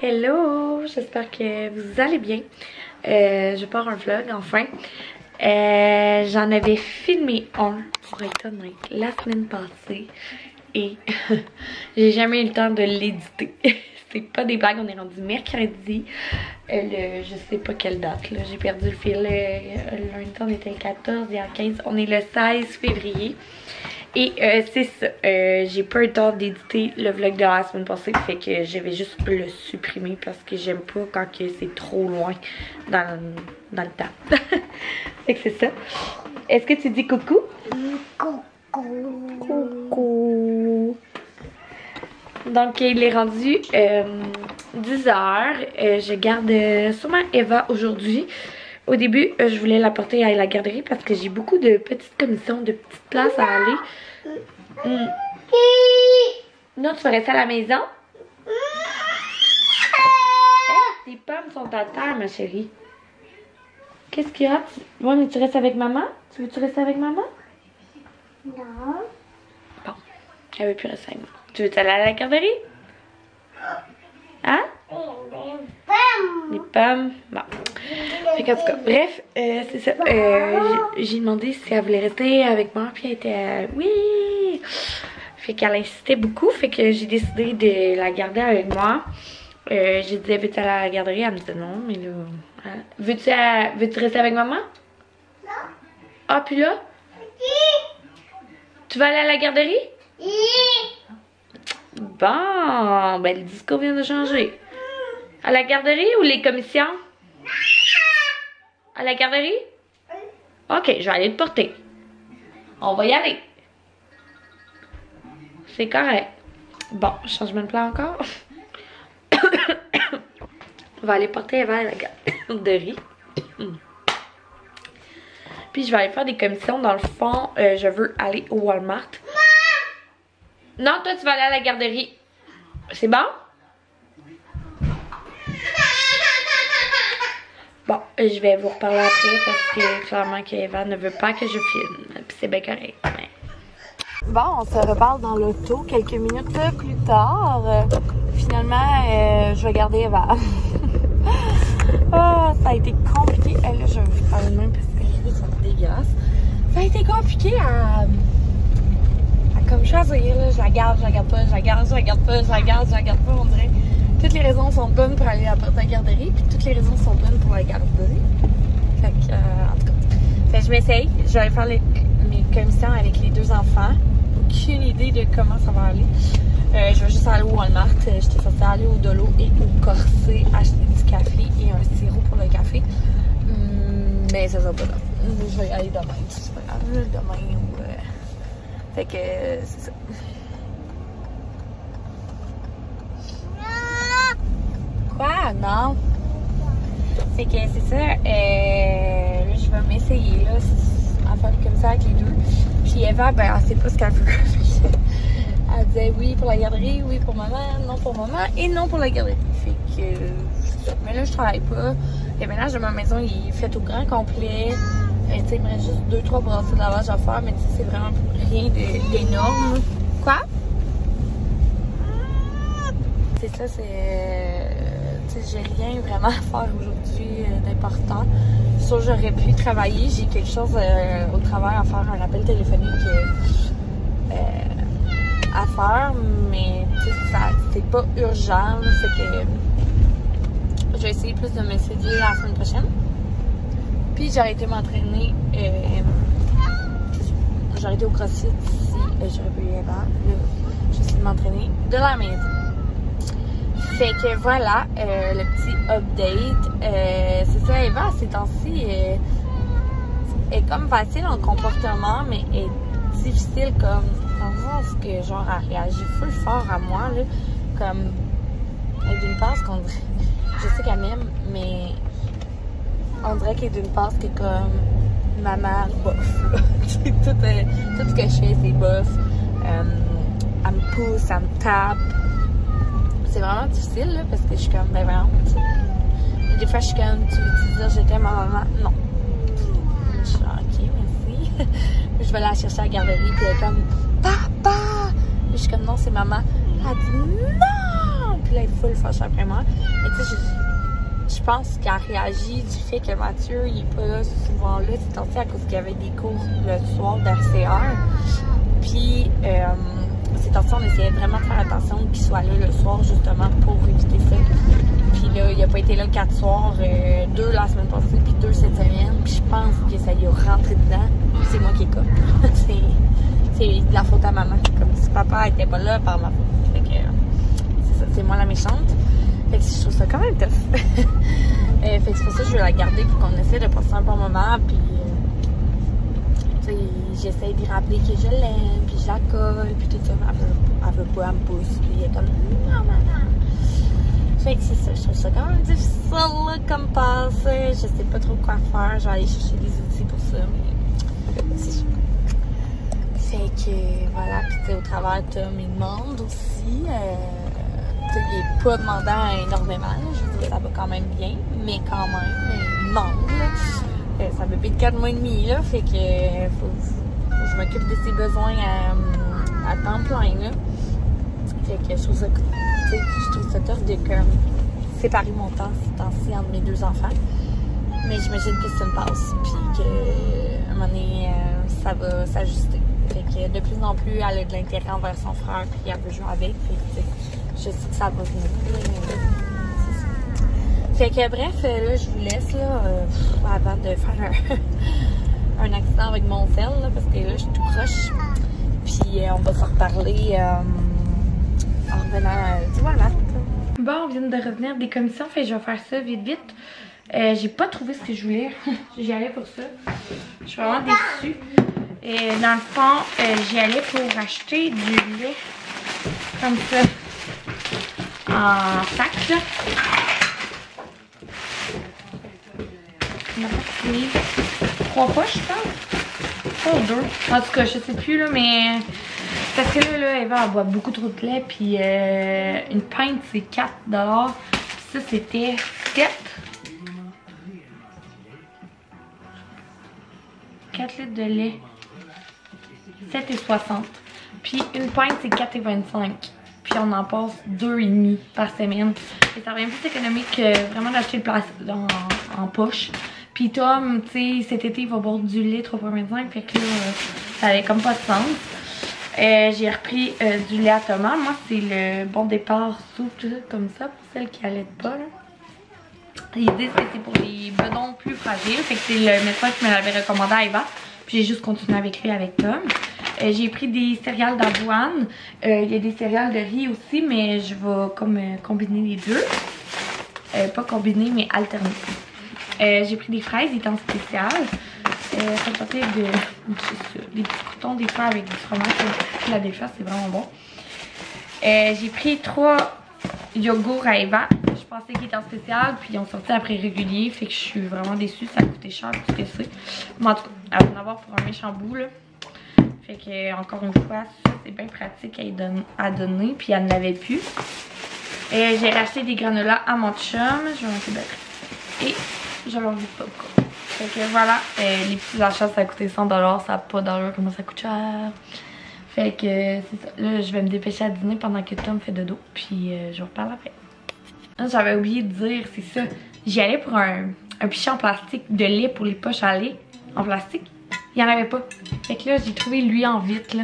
Hello, j'espère que vous allez bien. Je pars un vlog enfin. J'en avais filmé un, pour être honnête, la semaine passée. Et j'ai jamais eu le temps de l'éditer. C'est pas des blagues, on est rendu mercredi. Je sais pas quelle date, là. J'ai perdu le fil. Lundi, on était le 14, hier 15. On est le 16 février. Et c'est ça, j'ai pas eu le temps d'éditer le vlog de la semaine passée, fait que je vais juste le supprimer parce que j'aime pas quand c'est trop loin dans le temps. Fait que c'est ça. Est-ce que tu dis coucou? Coucou. Coucou. Donc il est rendu 10h. Je garde sûrement Eva aujourd'hui. Au début, je voulais la porter à la garderie parce que j'ai beaucoup de petites commissions, de petites places à aller. Non, tu vas rester à la maison? Hey, tes pommes sont à terre, ma chérie. Qu'est-ce qu'il y a? Ouais, mais tu restes avec maman? Tu veux-tu rester avec maman? Non. Bon, elle veut plus rester avec moi. Tu veux aller à la garderie? Hein? Des pommes. Bon. Fait qu'en tout cas, bref, c'est ça. J'ai demandé si elle voulait rester avec moi. Puis elle était oui! Fait qu'elle insistait beaucoup. Fait que j'ai décidé de la garder avec moi. J'ai dit, veux-tu aller à la garderie? Elle me disait non, mais là. Hein? Veux-tu rester avec maman? Non. Ah, puis là? Tu vas aller à la garderie? Bon, ben le discours vient de changer. À la garderie ou les commissions? À la garderie? Ok, je vais aller te porter. On va y aller. C'est correct. Bon, changement de plan encore. On va aller porter Eva à la garderie. Puis je vais aller faire des commissions. Dans le fond, je veux aller au Walmart. Non, toi, tu vas aller à la garderie. C'est bon? Bon, je vais vous reparler après parce que clairement qu'Eva ne veut pas que je filme. Puis c'est bien correct. Mais... Bon, on se reparle dans l'auto quelques minutes plus tard. Finalement, je vais garder Eva. Oh, ça a été compliqué. Là, je vais vous parler de même parce que les rues sont dégueulasses. Ça a été compliqué à comme choisir, là, je la garde pas, je la garde pas, on dirait. Toutes les raisons sont bonnes pour aller à la garderie, puis toutes les raisons sont bonnes pour la garderie. Fait que, en tout cas. Fait que je m'essaye, je vais aller faire mes commissions avec les deux enfants. Aucune idée de comment ça va aller. Je vais juste aller au Walmart. J'étais censée aller au Dolo et au Corsé acheter du café et un sirop pour le café. Mais ça sera pas là. Je vais y aller demain, c'est pas grave. Demain ou... Fait que c'est ça. Quoi? Non. Fait que c'est ça. Là, je vais m'essayer là, à faire comme ça avec les deux. Puis Eva, ben, elle sait pas ce qu'elle veut. Elle disait oui pour la garderie, oui pour maman, non pour maman et non pour la garderie. Fait que c'est ça. Mais là, je travaille pas. Le ménage de ma maison, il est fait au grand complet. Il me reste juste 2-3 brassées de lavage à faire, mais c'est vraiment rien d'énorme. Quoi? C'est ça, j'ai rien vraiment à faire aujourd'hui d'important. Sûr, j'aurais pu travailler. J'ai quelque chose au travail à faire, un appel téléphonique à faire, mais c'est pas urgent. C'est que je vais essayer plus de me séduire la semaine prochaine. Puis j'aurais été m'entraîner, j'aurais été au CrossFit si j'aurais pu y aller. Là, j'essaie de m'entraîner de la maison. Fait que voilà, le petit update. C'est ça, Eva, ces temps-ci, est comme facile en comportement, mais est difficile comme, dans le sens que genre, elle réagit full fort à moi, là, comme, d'une part, qu'on dirait, je sais qu'elle m'aime, mais on dirait qu'elle est d'une passe qui est comme maman bof. tout ce que je fais, c'est bof. Elle me pousse, elle me tape. C'est vraiment difficile là, parce que je suis comme, ben vraiment. Des fois, je suis comme, tu veux dire, je t'aime à maman? Non. Je suis genre, ok, merci. Je vais la chercher à la garderie, puis elle est comme, papa! Puis je suis comme, non, c'est maman. Elle dit, non! puis là, elle est full fâchée après moi. Et tu sais, je pense qu'elle réagit du fait que Mathieu, il est pas là souvent là, c'est aussi à cause qu'il y avait des cours le soir d'RCR. Puis, c'est aussi, on essayait vraiment de faire attention qu'il soit là le soir, justement, pour éviter ça. Puis là, il a pas été là 4 soirs, 2 la semaine passée, puis 2 cette semaine. Puis je pense que ça lui a rentré dedans. C'est moi qui est comme. c'est de la faute à maman. Comme si papa était pas là par ma faute. Fait que c'est ça, c'est moi la méchante. Fait que je trouve ça quand même tough. Fait que c'est pour ça que je veux la garder pour qu'on essaie de passer un bon moment. Puis, tu sais, j'essaie d'y rappeler que je l'aime, puis je la colle, puis tout ça. Elle veut pas, elle me pousse. Puis elle est comme, non, maman. Fait que c'est ça, je trouve ça quand même difficile là, comme passe. Je sais pas trop quoi faire. Je vais aller chercher des outils pour ça, mais c'est sûr. Fait que voilà, puis tu sais, au travers, Tom, il demande aussi. Tu sais, il est pas demandant énormément, là. Je veux dire, ça va quand même bien, mais quand même, il demande, là. C'est un bébé de 4 mois et demi, là. Fait que faut que je m'occupe de ses besoins à temps plein, là. Fait que je trouve ça, je trouve ça tough de comme séparer mon temps ces temps-ci entre mes 2 enfants. Mais j'imagine que c'est une passe, puis qu'à un moment donné, ça va s'ajuster. Fait que de plus en plus, elle a de l'intérêt envers son frère, puis elle veut jouer avec. Fait que je sais que ça va venir. Fait que bref, là, je vous laisse là, avant de faire un accident avec mon sel, là, parce que là, je suis tout croche. Puis on va se reparler en revenant du Walmart. Bon, on vient de revenir des commissions, fait que je vais faire ça vite vite. J'ai pas trouvé ce que je voulais. J'y allais pour ça. Je suis vraiment déçue. Et dans le fond, j'y allais pour acheter du lait comme ça en sac. Là. On a pas fini. 3 poches, je pense. Ou 2. En tout cas, je sais plus, là, mais. Parce que là, Eva, elle boit beaucoup trop de lait. Puis une pinte, c'est 4 $. Ça, c'était 7. 4 litres de lait. 7,60. Puis une pinte, c'est 4,25. Puis on en passe 2,5 par semaine. Et ça revient plus économique que vraiment d'acheter le plastique en poche. Puis Tom, tu sais, cet été, il va boire du lait 3,25. Fait que là, ça avait comme pas de sens. J'ai repris du lait à Thomas. Moi, c'est le bon départ souple, comme ça, pour celles qui allaitent pas. Là. Ils disent que c'est pour les bedons plus fragiles. Fait que c'est le médecin qui me l'avait recommandé à Eva. Puis j'ai juste continué avec lui, avec Tom. J'ai pris des céréales d'avoine. Il y a des céréales de riz aussi, mais je vais comme combiner les deux. Pas combiner, mais alterner. J'ai pris des fraises, ils étaient en spécial. Ça me tentait des petits croutons des fois avec du fromage. La défaite, c'est vraiment bon. J'ai pris 3 yogourts à Eva. Je pensais qu'ils étaient en spécial, puis ils ont sorti à prix régulier. Fait que je suis vraiment déçue. Ça a coûté cher plus que c'est. Mais en tout cas, elle va en avoir pour un méchant bout, là. Fait que, encore une fois, ça, c'est bien pratique à donner. Puis elle n'en avait plus. J'ai racheté des granolas à mon chum. Je vais mettre et je leur dis pas quoi. Fait que voilà, les petits achats, ça a coûté 100 $. Ça n'a pas d'allure comment ça coûte cher. Fait que c'est ça. Là, je vais me dépêcher à dîner pendant que Tom fait dodo. Puis je vous reparle après. J'avais oublié de dire, c'est ça. J'y allais pour un pichet en plastique de lait pour les poches à lait en plastique. Il n'y en avait pas. Fait que là, j'ai trouvé lui en vitre, là.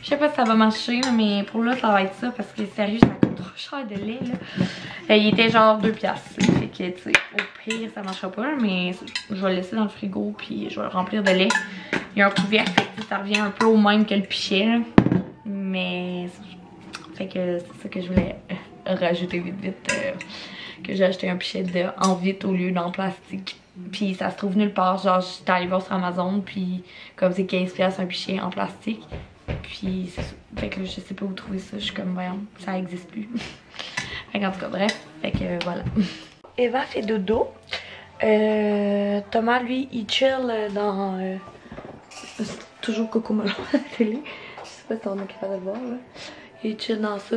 Je sais pas si ça va marcher, mais pour là, ça va être ça. Parce que sérieux, ça coûte trop cher de lait, là. Il était genre 2$. Fait que, tu sais, au pire, ça marchera pas. Mais je vais le laisser dans le frigo, puis je vais le remplir de lait. Il y a un couvercle, fait que ça revient un peu au même que le pichet, là. Mais, fait que c'est ça que je voulais rajouter vite. Que j'ai acheté un pichet en vitre au lieu d'en plastique. Puis ça se trouve nulle part. Genre, j'étais allée voir sur Amazon, puis comme c'est 15$ un pichet en plastique. Puis c'est ça. Fait que là, je sais pas où trouver ça. Je suis comme, voyons, ça existe plus. Fait qu'en tout cas, bref. Fait que voilà. Eva fait dodo. Thomas, lui, il chill dans. Toujours Coco Melon à la télé. Je sais pas si on est capable de le voir, là. Il chill dans ça.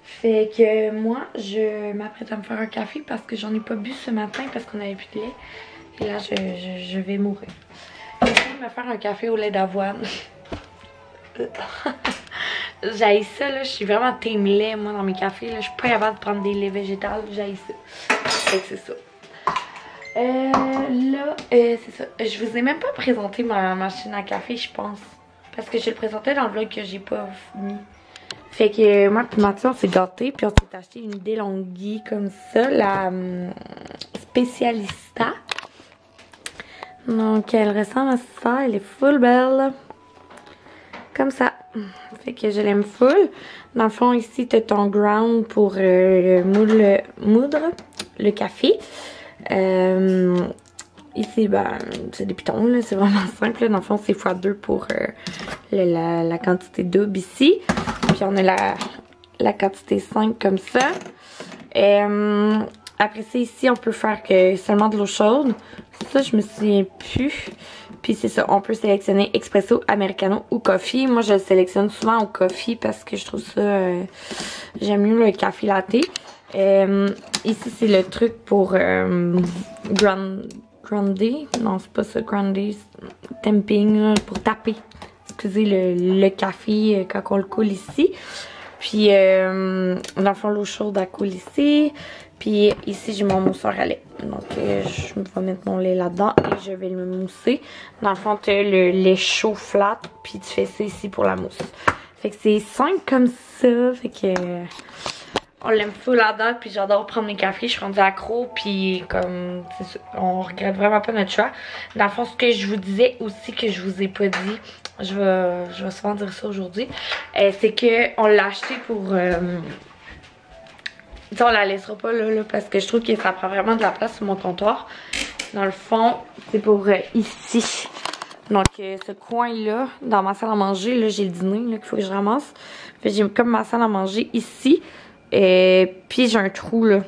Fait que moi, je m'apprête à me faire un café parce que j'en ai pas bu ce matin parce qu'on avait plus de lait. Et là, je vais mourir. Je vais me faire un café au lait d'avoine. j'haïs ça, là. Je suis vraiment team lait, moi, dans mes cafés. Là. Je suis pas capable de prendre des laits végétales. J'haïs ça. Fait que c'est ça. Là, c'est ça. Je vous ai même pas présenté ma machine à café, je pense. Parce que je le présentais dans le vlog que j'ai pas mis. Fait que moi et Mathieu, on s'est gâtés. Puis on s'est acheté une DeLonghi comme ça. La Specialista. Donc, elle ressemble à ça. Elle est full belle. Comme ça. Fait que je l'aime full. Dans le fond, ici, tu as ton ground pour moudre le café. Ici, ben, c'est des pitons, là. C'est vraiment simple. Là. Dans le fond, c'est x2 pour la quantité double ici. Puis, on a la quantité 5 comme ça. Après ça, ici, on peut faire que seulement de l'eau chaude. Ça, je me souviens plus. Puis c'est ça, on peut sélectionner espresso, americano ou coffee. Moi, je le sélectionne souvent au coffee parce que je trouve ça... j'aime mieux le café latte. Ici, c'est le truc pour grande... Non, c'est pas ça, grande. Temping, là, pour taper. Excusez, le café quand on le coule ici. Puis, dans le fond, l'eau chaude, elle coule ici. Puis ici, j'ai mon mousseur à lait. Donc, je vais mettre mon lait là-dedans et je vais le mousser. Dans le fond, tu as le lait chaud flat. Puis tu fais ça ici pour la mousse. Fait que c'est simple comme ça. Fait que on l'aime full là-dedans. Puis j'adore prendre mes cafés. Je suis rendue accro. Puis comme, on regrette vraiment pas notre choix. Dans le fond, ce que je vous disais aussi que je vous ai pas dit. Je vais souvent dire ça aujourd'hui. C'est qu'on l'a acheté pour... on la laissera pas là, parce que je trouve que ça prend vraiment de la place sur mon comptoir. Dans le fond, c'est pour ici. Donc ce coin là, dans ma salle à manger, là j'ai le dîner là, qu'il faut que je ramasse. Fait j'ai comme ma salle à manger ici. Puis j'ai un trou là.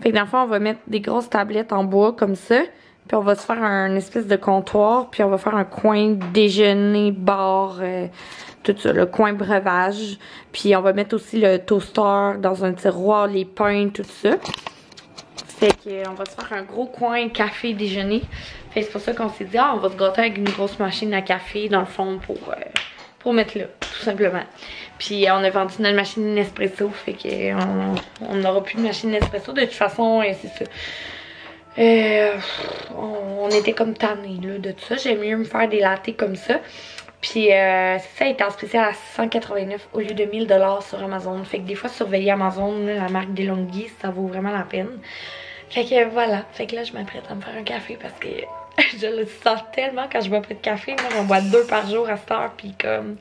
Fait que dans le fond, on va mettre des grosses tablettes en bois comme ça. Puis on va se faire un espèce de comptoir. Puis on va faire un coin déjeuner, bar, tout ça, le coin breuvage. Puis on va mettre aussi le toaster dans un tiroir, les pains, tout ça. Fait qu'on va se faire un gros coin café déjeuner. Fait que c'est pour ça qu'on s'est dit, ah, on va se gâter avec une grosse machine à café dans le fond pour mettre là, tout simplement. Puis on a vendu notre machine Nespresso. Fait qu'on n'aura plus de machine Nespresso. De toute façon, c'est ça. On était comme tannés là, de tout ça. J'aime mieux me faire des lattés comme ça. Puis c'est ça, il était en spécial à 189 au lieu de 1000 $ sur Amazon. Fait que des fois, surveiller Amazon, là, la marque DeLonghi, ça vaut vraiment la peine. Fait que voilà. Fait que là, je m'apprête à me faire un café parce que je le sens tellement quand je bois pas de café. Moi, j'en bois 2 par jour à cette heure. Puis comme,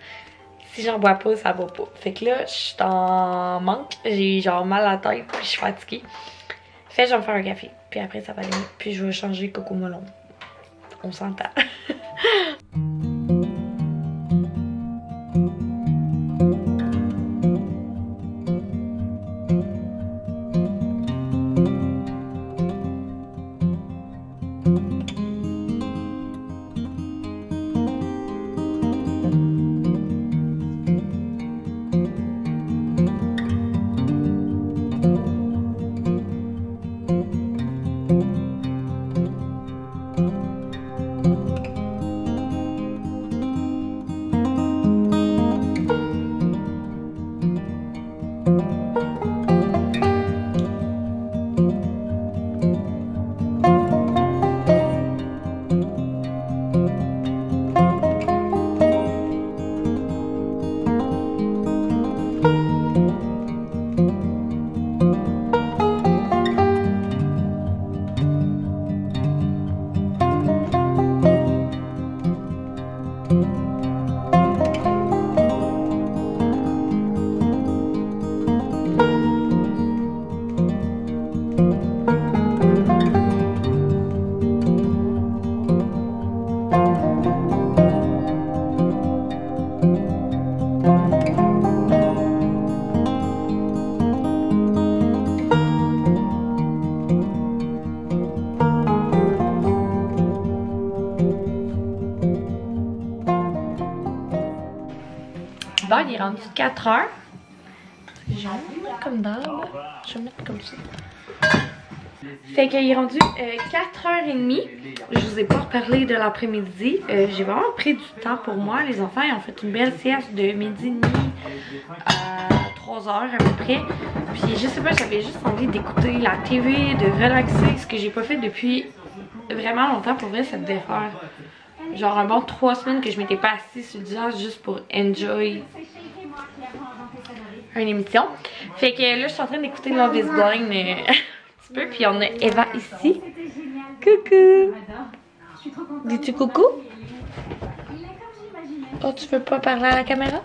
si j'en bois pas, ça va pas. Fait que là, je suis en manque. J'ai genre mal à la tête. Puis je suis fatiguée. Fait que je vais me faire un café. Puis après, ça va aller mieux. Puis je vais changer Coco Melon. On s'entend. Bon, il est rendu 4 heures. Je vais mettre comme d'hab. Je vais mettre comme ça. Fait qu'il est rendu 4h30. Je vous ai pas reparlé de l'après-midi. J'ai vraiment pris du temps pour moi. Les enfants ils ont fait une belle sieste de midi et demi à 3h à peu près. Puis je sais pas, j'avais juste envie d'écouter la TV, de relaxer, ce que j'ai pas fait depuis vraiment longtemps. Pour vrai, ça devait faire genre un bon 3 semaines que je m'étais pas assise sur le divan juste pour enjoy une émission. Fait que là, je suis en train d'écouter Love is Blind un petit peu. Puis on a Eva ici. Coucou! Dis-tu coucou? Oh, tu veux pas parler à la caméra?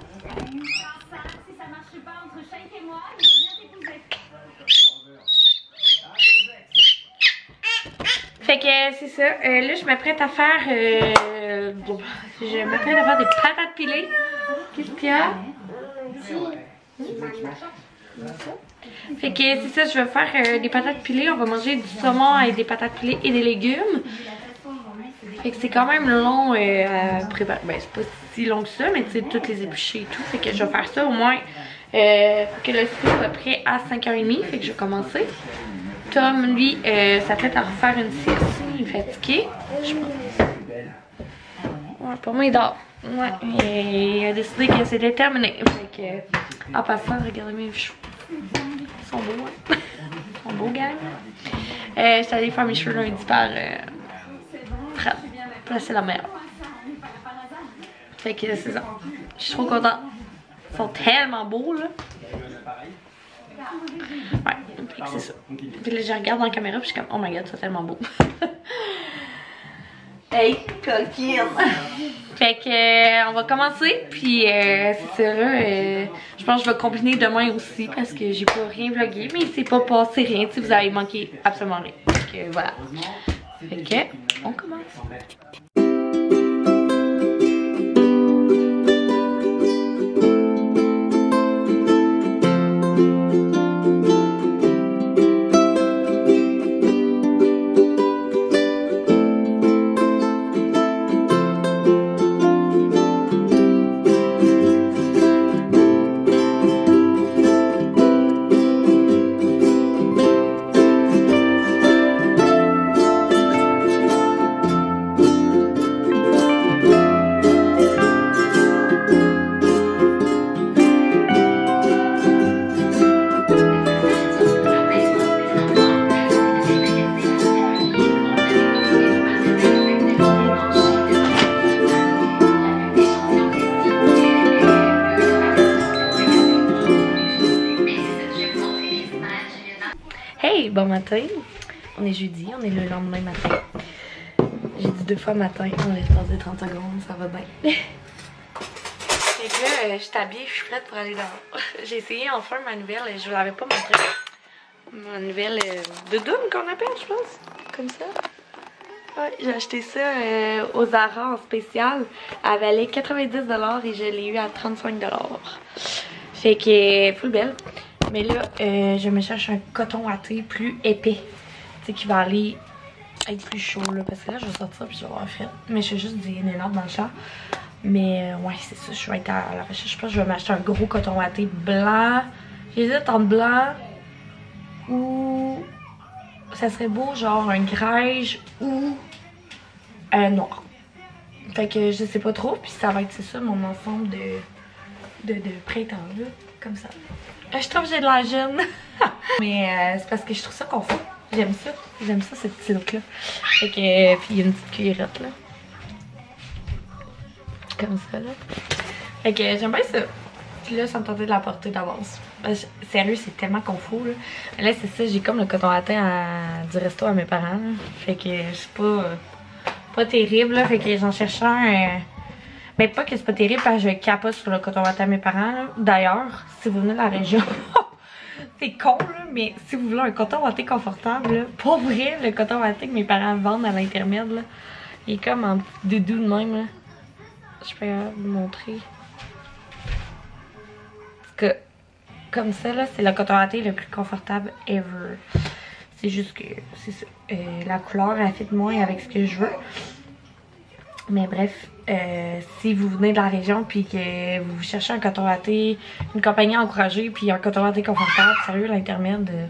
Fait que c'est ça. Là, je m'apprête à faire... je m'apprête à faire des patates pilées. Qu'est-ce qu'il y a? Fait que c'est ça, je vais faire des patates pilées. On va manger du saumon avec des patates pilées et des légumes. Fait que c'est quand même long à préparer. Ben, c'est pas si long que ça, mais tu sais, toutes les épluchées et tout. Fait que je vais faire ça au moins pour que le souper soit prêt à 5h30. Fait que je vais commencer. Tom, lui, s'apprête à refaire une sieste. Il est fatigué, je pense. Ouais, pour moi, il dort. Ouais, il a décidé que c'était terminé. Fait que, en passant, regardez mes cheveux. Ils sont beaux, hein? Ils sont beaux, gang. Je suis allée faire mes cheveux lundi par Fred. Là, c'est la meilleure. Fait que c'est ça. Je suis trop contente. Ils sont tellement beaux, là. Ouais, fait que c'est ça. Puis là, je regarde dans la caméra, puis je suis comme, oh my god, c'est tellement beau. Hey, coquine! Fait que, on va commencer, puis c'est ça là. Je pense que je vais combiner demain aussi, parce que j'ai pas rien vlogué, mais c'est pas passé rien, tu sais, vous avez manqué absolument rien. Donc voilà. Fait que, on commence. Bon matin, on est jeudi, on est le lendemain matin. J'ai dit 2 fois matin en l'espace de 30 secondes, ça va bien. Fait que là, je suis habillée, je suis prête pour aller dehors. J'ai essayé enfin ma nouvelle, je vous l'avais pas montré. Ma nouvelle doudoune qu'on appelle, je pense. Comme ça. Ouais, j'ai acheté ça au Zara en spécial. Elle valait 90$ et je l'ai eu à 35$. Fait que full belle. Mais là, je me cherche un coton watté plus épais. Tu sais, qui va aller être plus chaud, là. Parce que là, je vais sortir puis je vais avoir fait. Mais je fais juste des énormes dans le chat. Mais ouais, c'est ça. Je vais être à la recherche. Je pense que je vais m'acheter un gros coton watté blanc. J'hésite entre blanc ou... Ça serait beau, genre un grège ou noir. Fait que je sais pas trop. Puis ça va être, c'est ça, mon ensemble de printemps, là. Comme ça. Je trouve que j'ai de la jeune. Mais c'est parce que je trouve ça confort. J'aime ça. J'aime ça, ce petit look-là. Fait que, puis il y a une petite cuillerette, là. Comme ça, là. Fait que j'aime bien ça. Puis là, ça me tentait de la porter d'avance. Sérieux, c'est tellement confort, là. Mais là, c'est ça, j'ai comme le coton watté du resto à mes parents, là. Fait que c'est pas terrible, là. Fait que j'en cherchais un... Mais pas que c'est pas terrible parce que je capote sur le coton watté à mes parents. D'ailleurs, si vous venez de la région, c'est con là, mais si vous voulez un coton watté confortable, là, pour vrai, le coton watté que mes parents vendent à l'intermède, là, il est comme en petit doudou de même. Là. Je peux vous montrer. Parce que, comme ça, là, c'est le coton watté le plus confortable ever. C'est juste que, c'est ça. La couleur, elle fit moins avec ce que je veux. Mais bref, si vous venez de la région puis que vous cherchez un coton watté, une compagnie encouragée puis un coton watté confortable, sérieux, l'intermède,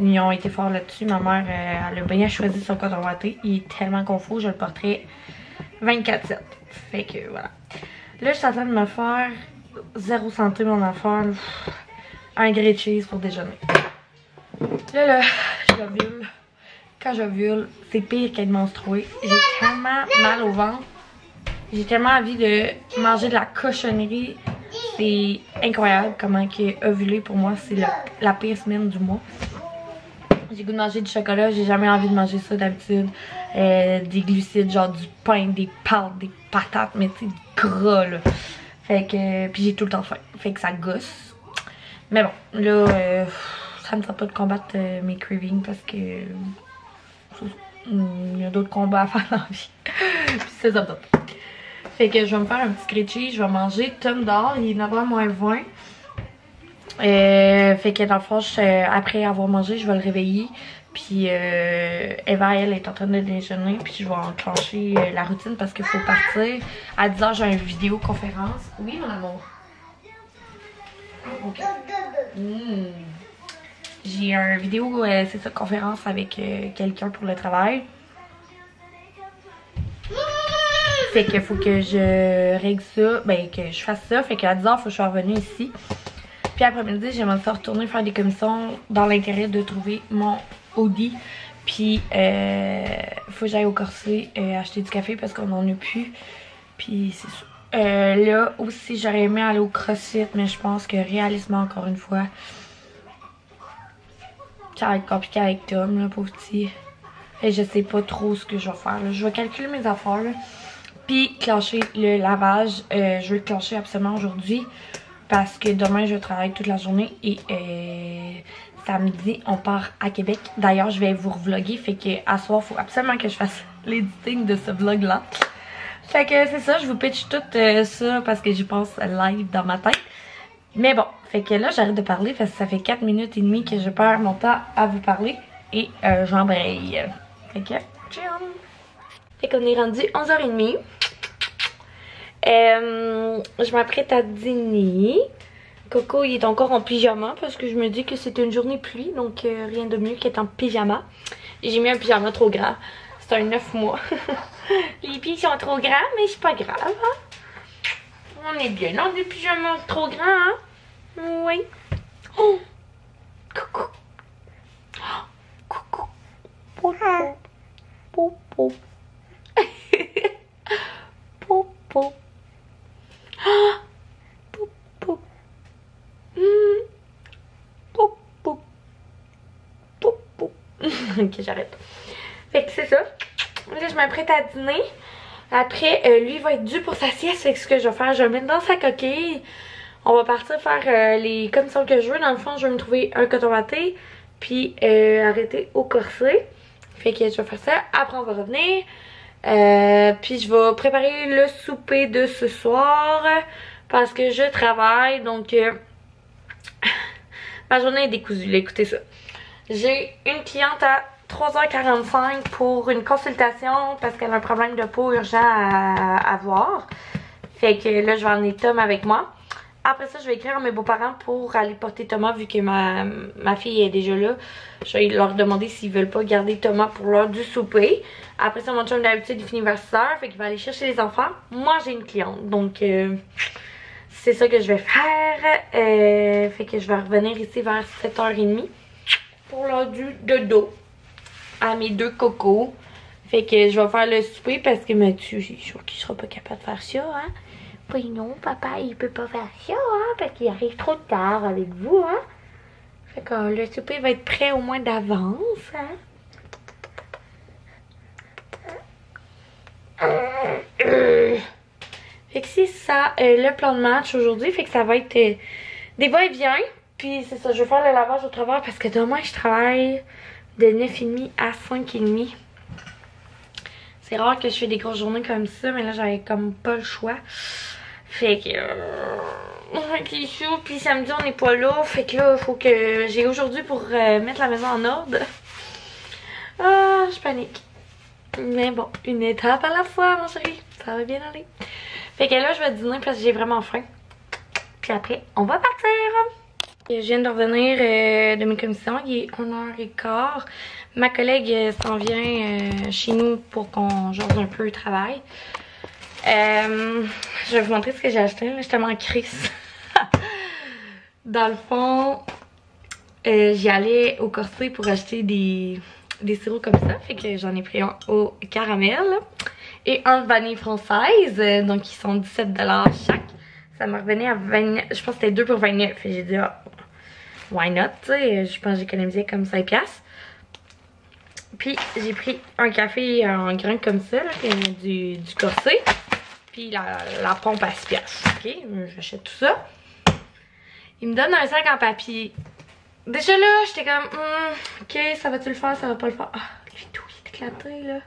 Ils ont été forts là-dessus. Ma mère, elle a bien choisi son coton watté. Il est tellement confus, je le porterai 24/7. Fait que voilà. Là, je suis en train de me faire zéro santé mon affaire. Un grilled cheese pour déjeuner. Là, j'ovule. Quand j'ovule, c'est pire qu'être menstruée. J'ai tellement mal au ventre. J'ai tellement envie de manger de la cochonnerie. C'est incroyable comment que ovuler pour moi, c'est la pire semaine du mois. J'ai goût de manger du chocolat, j'ai jamais envie de manger ça d'habitude. Des glucides, genre du pain, des pâtes, des patates, mais tu sais, du gras là. Fait que, puis j'ai tout le temps faim. Fait que ça gosse. Mais bon, là, ça me tente pas de combattre mes cravings parce que il y a d'autres combats à faire dans la vie. Puis ça me tente pas. Fait que je vais me faire un petit grilled cheese, je vais manger Tom d'or, il est 9h moins 20. Fait que dans le fond, après avoir mangé, je vais le réveiller. Puis Eva, elle est en train de déjeuner. Puis je vais enclencher la routine parce qu'il faut partir. À 10h, j'ai une vidéoconférence. Oui, mon amour? Okay. J'ai une vidéo, c'est ça, conférence avec quelqu'un pour le travail. Fait qu'il faut que je règle ça, ben que je fasse ça. Fait qu'à 10h, il faut que je sois revenue ici. Puis après-midi, j'aimerais ça retourner faire des commissions dans l'intérêt de trouver mon Audi. Puis faut que j'aille au Corset acheter du café parce qu'on en a plus. Puis c'est ça. Là aussi, j'aurais aimé aller au CrossFit, mais je pense que réalistement, encore une fois, ça va être compliqué avec Tom, là, pauvre petit. Et je sais pas trop ce que je vais faire. Là. Je vais calculer mes affaires, là. Puis clencher le lavage. Je vais le clencher absolument aujourd'hui. Parce que demain, je travaille toute la journée. Et samedi, on part à Québec. D'ailleurs, je vais vous revlogger. Fait que à soir, il faut absolument que je fasse l'editing de ce vlog-là. Fait que c'est ça. Je vous pitch tout ça parce que j'y pense live dans ma tête. Mais bon, fait que là, j'arrête de parler parce que ça fait 4 minutes et demie que je perds mon temps à vous parler. Et j'embraye. Fait que, ciao! Fait qu'on est rendu 11h30. Je m'apprête à dîner. Coco, il est encore en pyjama parce que je me dis que c'était une journée pluie. Donc rien de mieux qu'être en pyjama. J'ai mis un pyjama trop grand. C'est un 9 mois. Les pieds sont trop grands, mais c'est pas grave. Hein? On est bien dans des pyjamas trop grands. Hein? Oui. Oh! Coucou. Oh, coucou. Popo. Popo. Popo. Ah! Popo. Popo. Popo. Ok, j'arrête. Fait que c'est ça. Là, je m'apprête à dîner. Après, lui va être dû pour sa sieste. Fait que ce que je vais faire, je vais le mettre dans sa coquille. On va partir faire les commissions que je veux. Dans le fond, je vais me trouver un coton watté. Puis arrêter au Corset. Fait que je vais faire ça. Après, on va revenir. Puis je vais préparer le souper de ce soir. Parce que je travaille. Donc, ma journée est décousue. Là, écoutez ça. J'ai une cliente à 3h45 pour une consultation parce qu'elle a un problème de peau urgent à voir. Fait que là, je vais emmener Tom avec moi. Après ça, je vais écrire à mes beaux-parents pour aller porter Thomas vu que ma fille est déjà là. Je vais leur demander s'ils veulent pas garder Thomas pour l'heure du souper. Après ça, mon chum d'habitude, il finit vers 6h. Fait qu'il va aller chercher les enfants. Moi, j'ai une cliente. Donc, c'est ça que je vais faire. Fait que je vais revenir ici vers 7h30 pour l'heure du dodo à mes deux cocos. Fait que je vais faire le souper parce que Mathieu, j'ai sûr qu'il sera pas capable de faire ça, hein. Oui, non, papa, il peut pas faire ça, hein, parce qu'il arrive trop tard avec vous, hein. Fait que le souper va être prêt au moins d'avance, hein. Fait que c'est ça, le plan de match aujourd'hui. Fait que ça va être des va-et-vient. Puis c'est ça, je vais faire le lavage au travers parce que demain, je travaille de 9h30 à 5h30. C'est rare que je fais des grosses journées comme ça, mais là, j'avais comme pas le choix. Fait que... c'est chaud. Puis samedi, on n'est pas là. Fait que là, il faut que j'ai aujourd'hui pour mettre la maison en ordre. Ah, je panique. Mais bon, une étape à la fois, mon chéri. Ça va bien aller. Fait que là, je vais dîner parce que j'ai vraiment faim. Puis après, on va partir. Je viens de revenir de mes commissions, il est 1h15. Ma collègue s'en vient chez nous pour qu'on jase un peu le travail. Je vais vous montrer ce que j'ai acheté, là, je suis tellement en crise. Dans le fond, j'y allais au Corset pour acheter des sirops comme ça, fait que j'en ai pris un au caramel et un vanille française, donc ils sont 17$ chaque. Ça me revenait à 29, je pense que c'était 2 pour 29, et j'ai dit ah, why not, tu sais, je pense que j'économisais comme 5$. Puis j'ai pris un café en grain comme ça, là, du Corset, puis la pompe à 6$, ok, j'achète tout ça. Il me donne un sac en papier. Déjà là, j'étais comme, ok, ça va-tu le faire, ça va pas le faire. Ah, lui tout, il est éclaté là.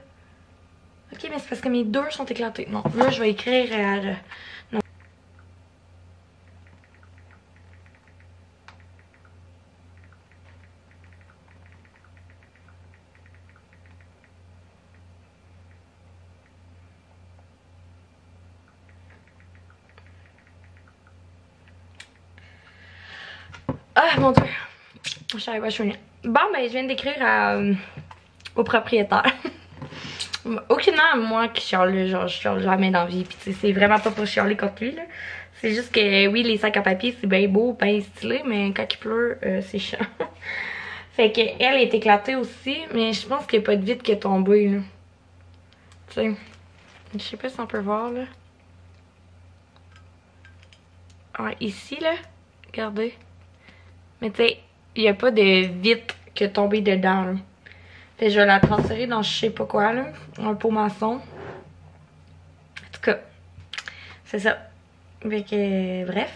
Ok, mais c'est parce que mes deux sont éclatés. Non, là, je vais écrire non. Ah, mon Dieu. Je savais pas chouiner. Bon, ben, je viens d'écrire au propriétaire. Aucunement moi qui chiale, genre, je chiale jamais dans la vie. Puis, c'est vraiment pas pour chialer contre lui, là. C'est juste que, oui, les sacs à papier, c'est bien beau, bien stylé, mais quand il pleut, c'est chiant. Fait que, elle est éclatée aussi, mais je pense qu'il n'y a pas de vitre qui est tombée, là. Tu sais. Je sais pas si on peut voir, là. Ouais, ici, là. Regardez. Mais tu sais, il n'y a pas de vitre qui est tombée dedans, là. Fait que je vais la transférer dans je sais pas quoi, là. Un pot maçon. En tout cas, c'est ça. Fait que, bref.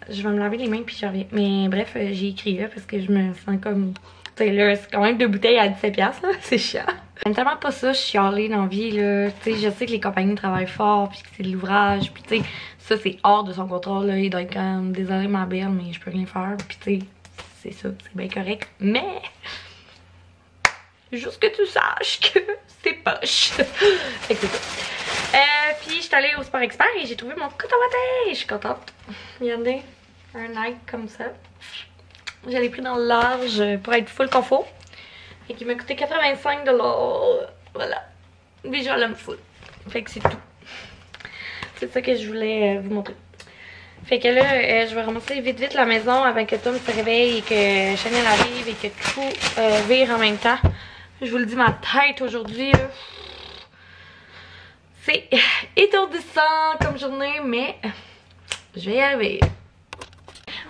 Je vais me laver les mains puis je reviens. Mais bref, j'ai écrit là parce que je me sens comme... Tu sais, là, c'est quand même 2 bouteilles à 17$, là. C'est chiant. J'aime tellement pas ça, chialer dans la vie, là. Tu sais, je sais que les compagnies travaillent fort puis que c'est de l'ouvrage. Puis tu sais, ça, c'est hors de son contrôle, là. Il doit être comme, désolé ma belle, mais je peux rien faire. Puis tu sais, c'est ça, c'est bien correct. Mais... juste que tu saches que c'est poche. Fait que c'est ça. Puis je suis allée au Sport Expert et j'ai trouvé mon coton watté. Je suis contente. Regardez, un Nike comme ça. Je l'ai pris dans le large pour être full confort. Et qui m'a coûté 85$. Voilà. Déjà, l'aime full. Fait que c'est tout. C'est ça que je voulais vous montrer. Fait que là, je vais ramasser vite la maison avant que Tom se réveille et que Chanel arrive et que tout vire en même temps. Je vous le dis, ma tête aujourd'hui, c'est étourdissant comme journée, mais je vais y arriver.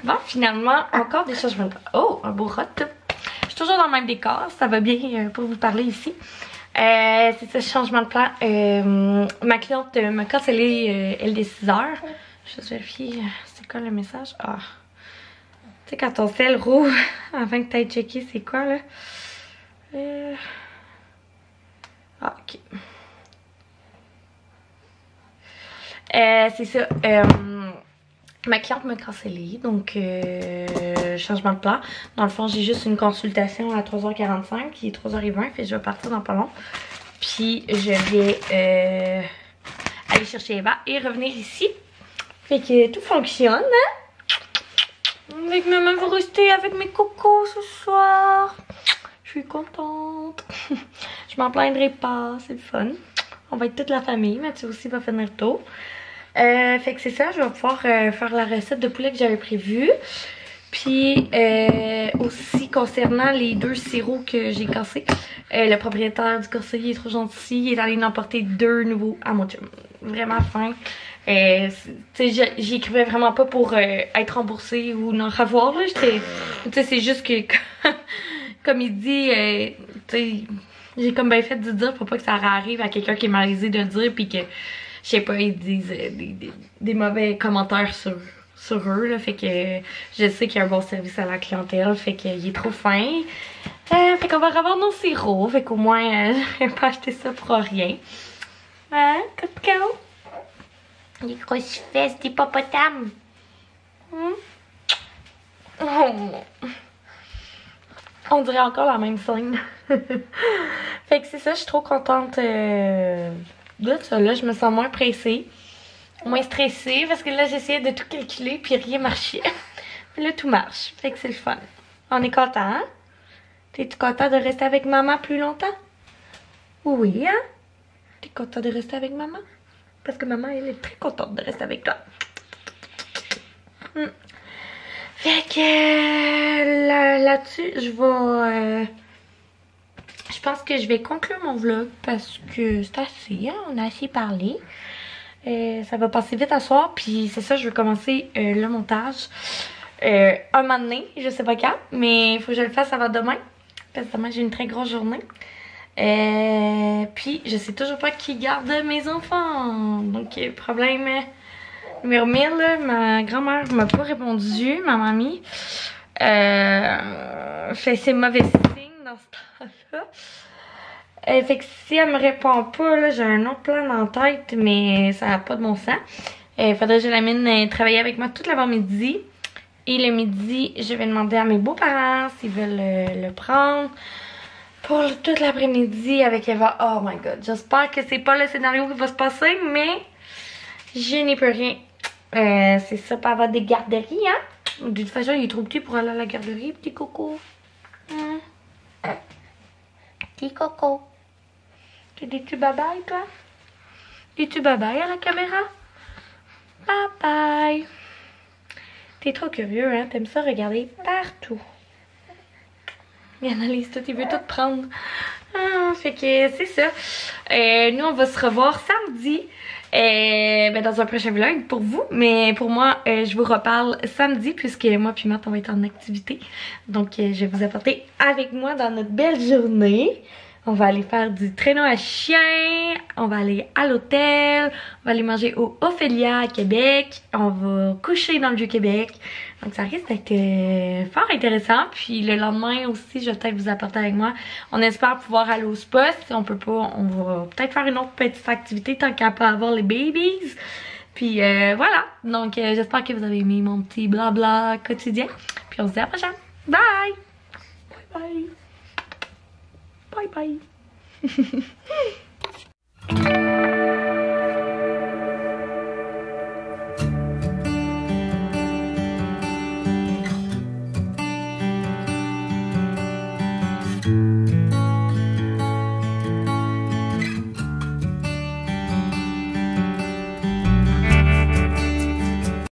Bon, finalement, encore des changements de... Oh, un beau rot. Je suis toujours dans le même décor, ça va bien pour vous parler ici. C'est ce changement de plan. Ma cliente m'a cancellé, elle, des 6h. Je vais vérifier, c'est quoi le message? Ah. Tu sais, quand ton sel rouvre, avant que tu ailles checker, c'est quoi, là? Ah, ok. C'est ça. Ma cliente m'a cancellé, donc changement de plan. Dans le fond, j'ai juste une consultation à 3h45, qui est 3h20, fait que je vais partir dans pas long. Puis je vais aller chercher Eva et revenir ici. Fait que tout fonctionne, hein? Avec maman va rester avec mes cocos ce soir. Je suis contente. Je m'en plaindrai pas, c'est le fun. On va être toute la famille, Mathieu aussi va finir tôt. Fait que c'est ça, je vais pouvoir faire la recette de poulet que j'avais prévue. Puis aussi concernant les 2 sirops que j'ai cassés, le propriétaire du Corset est trop gentil, il est allé en emporter 2 nouveaux à mon chum. Vraiment fin. J'y écrivais vraiment pas pour être remboursée ou n'en avoir. C'est juste que comme il dit, j'ai comme bien fait de dire pour pas que ça arrive à quelqu'un qui est malaisé de le dire puis que je sais pas, ils disent des mauvais commentaires sur eux, là. Fait que je sais qu'il y a un bon service à la clientèle, fait qu'il est trop fin. Fait qu'on va revoir nos sirops, fait qu'au moins je vais pas acheter ça pour rien. Hein, Coco? Les grosses fesses d'hippopotame. Oh. On dirait encore la même scène. Fait que c'est ça, je suis trop contente de ça. Là, je me sens moins pressée. moins stressée parce que là, j'essayais de tout calculer puis rien marchait. Mais là, tout marche. Fait que c'est le fun. On est content, hein? T'es-tu content de rester avec maman plus longtemps? Oui, hein? T'es content de rester avec maman? Parce que maman, elle est très contente de rester avec toi. Fait que là-dessus, je pense que je vais conclure mon vlog parce que c'est assez, hein? On a assez parlé. Ça va passer vite à soir, puis c'est ça, je vais commencer le montage un moment donné, je sais pas quand, mais il faut que je le fasse avant demain, parce que demain j'ai une très grosse journée. Puis je sais toujours pas qui garde mes enfants, donc problème numéro 1000, là, ma grand-mère m'a pas répondu, ma mamie. Fait c'est mauvais signe dans ce temps-là. Fait que si elle me répond pas, là, j'ai un autre plan en tête, mais ça n'a pas de bon sens. Faudrait que je l'amène travailler avec moi toute l'avant-midi. Et le midi, je vais demander à mes beaux-parents s'ils veulent le prendre pour toute l'après-midi avec Eva. Oh my god, j'espère que c'est pas le scénario qui va se passer, mais je n'y peux rien. C'est ça, pour avoir des garderies, hein. De toute façon, il est trop petit pour aller à la garderie, petit coco. Petit coco. Tu dis-tu bye-bye, toi? Dis-tu bye-bye à la caméra? Bye-bye. T'es trop curieux, hein? T'aimes ça regarder partout. Il analyse tout, il veut tout prendre. Fait que c'est ça. Nous, on va se revoir samedi. Dans un prochain vlog pour vous. Mais pour moi, je vous reparle samedi puisque moi puis Matt, on va être en activité. Donc, je vais vous apporter avec moi dans notre belle journée. On va aller faire du traîneau à chien, on va aller à l'hôtel, on va aller manger au Ophélia à Québec, on va coucher dans le Vieux-Québec. Donc ça risque d'être fort intéressant. Puis le lendemain aussi, je vais peut-être vous apporter avec moi. On espère pouvoir aller au spa. Si on peut pas, on va peut-être faire une autre petite activité tant qu'à pas avoir les babies. Puis voilà. Donc j'espère que vous avez aimé mon petit blabla quotidien. Puis on se dit à la prochaine. Bye! Bye bye! Bye bye.